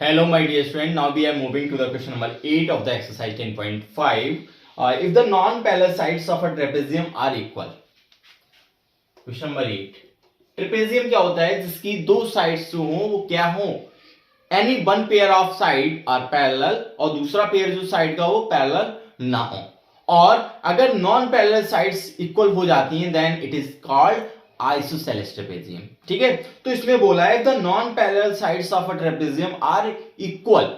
Hello, my dear student. Now we are moving to the question number 8 of the exercise 10.5. If the non-parallel sides of a trapezium are equal. Question number 8. Trapezium क्या होता है? जिसकी दो sides जो हो वो क्या हो? Any one pair of side are parallel और दूसरा पेयर जो साइड का वो पैरेलल ना हो, और अगर नॉन पैरेलल साइड्स इक्वल हो जाती हैं then it is called isosceles trapezium. ठीक है, तो इसमें बोला है the non parallel sides of a trapezium are equal.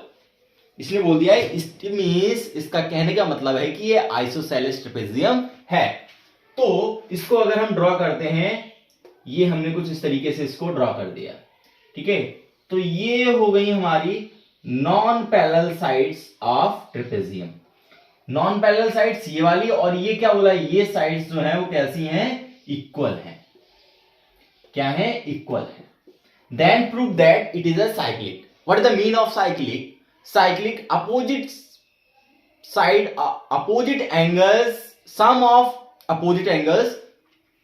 इसने बोल दिया है, इट मींस इसका कहने का मतलब है कि ये आइसोसेलेस ट्रेपेजियम है. तो इसको अगर हम ड्रॉ करते हैं, ये हमने कुछ इस तरीके से इसको ड्रॉ कर दिया. ठीक है, तो ये हो गई हमारी non parallel sides of trapezium. Non parallel sides ये वाली, और ये क्या बोला, ये साइड्स जो है वो कैसी हैं? इक्वल हैं. क्या है? इक्वल है. Then prove that it is a cyclic. What is the mean of cyclic? Cyclic opposite side opposite angles, sum of opposite angles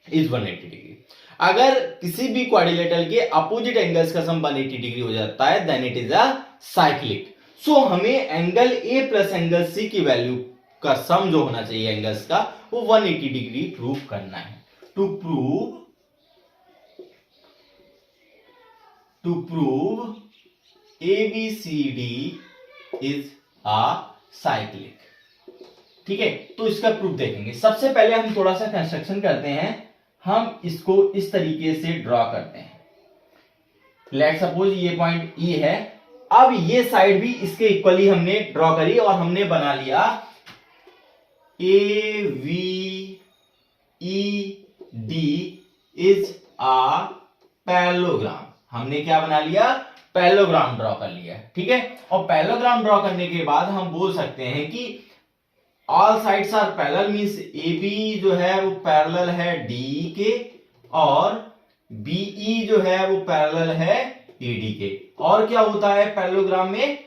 is 180 degree. अगर किसी भी क्वाड्रिलेटरल के अपोजिट एंगल्स का सम 180 डिग्री हो जाता है then it is a cyclic. So हमें angle A plus angle C की वैल्यू का सम जो होना चाहिए एंगल्स का वो 180 डिग्री प्रूव करना है. To prove ABCD is a cyclic. ठीक है, तो इसका प्रूफ देखेंगे. सबसे पहले हम थोड़ा सा कंस्ट्रक्शन करते हैं. हम इसको इस तरीके से ड्रॉ करते हैं. लेट सपोज ये पॉइंट E है. अब ये साइड भी इसके इक्वली हमने ड्रॉ करी और हमने बना लिया AVED इज अ पैरेललोग्राम. हमने क्या बना लिया? पैरेललोग्राम ड्रॉ कर लिया. ठीक है, और पैरेललोग्राम ड्रॉ करने के बाद हम बोल सकते हैं कि all sides are parallel, means AB जो है वो पैरेलल है DE के, और BE जो है वो पैरेलल है AD के. और क्या होता है पैरेललोग्राम में?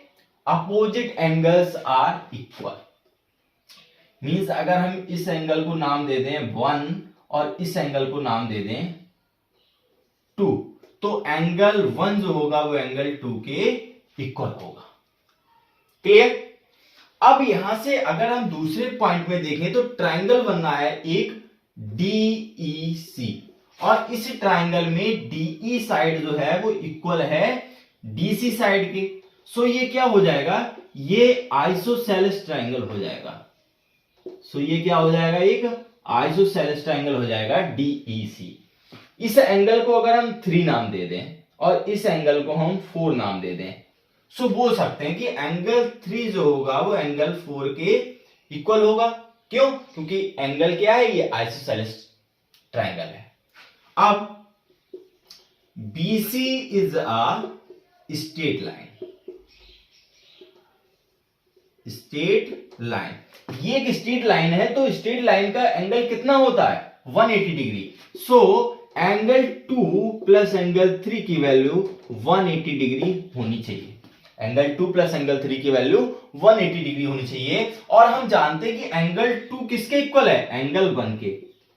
Opposite angles are equal. Means अगर हम इस एंगल को नाम दे दें 1 और इस एंगल को नाम दे दें 2, तो एंगल 1 जो होगा वो एंगल 2 के इक्वल होगा. क्लियर? अब यहां से अगर हम दूसरे पॉइंट में देखें तो ट्रायंगल बनना है एक DEC, और इस ट्रायंगल में DE साइड जो है वो इक्वल है DC साइड के. सो ये क्या हो जाएगा? ये आइसोसेलेस ट्रायंगल हो जाएगा. सो ये क्या हो जाएगा? एक आइसोसेलेस ट्रायंगल हो जाएगा DEC. इस एंगल को अगर हम 3 नाम दे दें और इस एंगल को हम 4 नाम दे दें, सो बोल सकते हैं कि एंगल 3 जो होगा वो एंगल 4 के इक्वल होगा. क्यों? क्योंकि एंगल क्या है? ये आइसोसेलेस ट्रायंगल है. अब BC is a straight line. Straight line, ये एक स्ट्रेट लाइन है, तो स्ट्रेट लाइन का एंगल कितना होता है? 180 degree. So angle 2 plus angle 3 की वैल्यू 180 डिग्री होनी चाहिए. एंगल 2 प्लस एंगल 3 की वैल्यू 180 डिग्री होनी चाहिए. और हम जानते हैं कि एंगल 2 किसके इक्वल है? एंगल 1 के.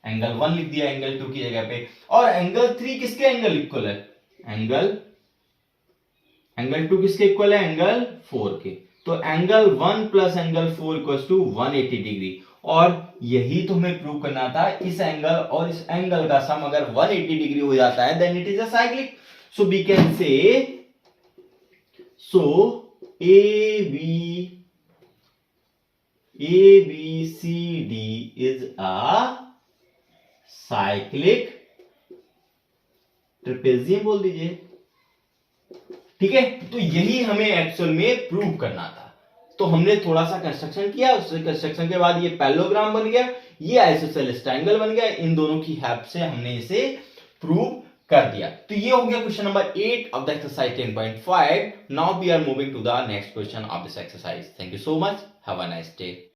एंगल 1 लिख दिया एंगल 2 की जगह पे. और एंगल 3 किसके एंगल इक्वल है? एंगल 2 किसके इक्वल है? एंगल 4 के. तो angle 1 plus angle 4 equals to 180 degree. और यही तो हमें प्रूव करना था. इस एंगल और इस एंगल का सम अगर 180 डिग्री हो जाता है then it is a cyclic. So we can say ABCD is a cyclic trapezium बोल दीजिए. ठीक है, तो यही हमें एक्चुअल में प्रूव करना था. तो हमने थोड़ा सा कंस्ट्रक्शन किया, उस कंस्ट्रक्शन के बाद ये पैरेललोग्राम बन गया, ये आइसोसेलेस ट्रायंगल बन गया. इन दोनों की हेल्प से हमने इसे प्रूव कर दिया. तो ये हो गया question number 8 of the exercise 10.5. Now we are moving to the next question of this exercise. Thank you so much. Have a nice day.